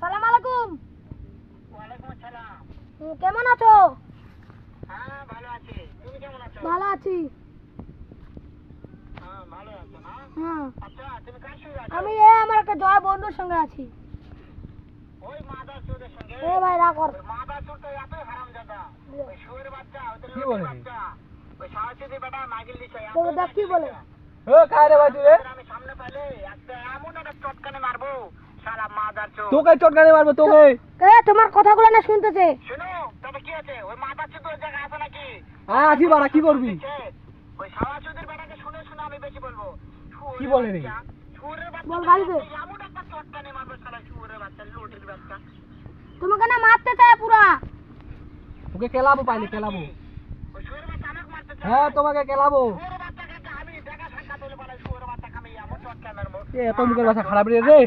সালাম আলাইকুম। ওয়ালাইকুম আসসালাম। কেমন আছো? হ্যাঁ ভালো আছি, তুমি কেমন আছো? ভালো আছি। হ্যাঁ ভালো আছো না? হ্যাঁ। আচ্ছা তুমি কার সঙ্গে আছো? আমি আমার একটা জয় বন্ধুর সঙ্গে আছি। ওই মাদারচোদের সঙ্গে? ভাই রাগ কর। ওই মাদারচোদ তো এতই হারামজাদা, ওই শুয়োরের বাচ্চা, ওদের কি লোকের বলে? বাচ্চা, ওই সাহসী বেটা মাগিল দিছে। তো দেখ কি বলে। ও কারে ভাই তুই রে? আমি সামনে পেলে একটা এমন একটা চটকানে মারবো, শালা মাদারচোদ। তোকে চটকানি মারবো তোকে। তোমার কথাগুলো না শুনতেছে। শুনো তবে কি আছে, ওই মাদারচোদ ওই জায়গায় আছে নাকি? হ্যাঁ আছি বাড়া, কি করবি? ওই সাহসীদের বেটাকে শুনে শুনে আমি বেশি বলবো। কি বলে রে? শুয়োরের বাচ্চা বল গালি দে। এমন একটা চটকানে মারবো শালা শুয়োরের বাচ্চা, লোটের বাচ্চা। তোমাকে না মারতে চায় পুরা। তোকে কেলাবো পাইলে কেলাবো। ওই শুয়োরের বাচ্চা আমাকে মারতে চায়। হ্যাঁ তোমাকে কেলাবো। শুয়োরের বাচ্চাকে আমি দেখা সাক্ষাৎ হলে বলে শুয়োরের বাচ্চা খামে এমন চটকা মারবো। এ এত মুখের ভাষা খারাপ রে রে।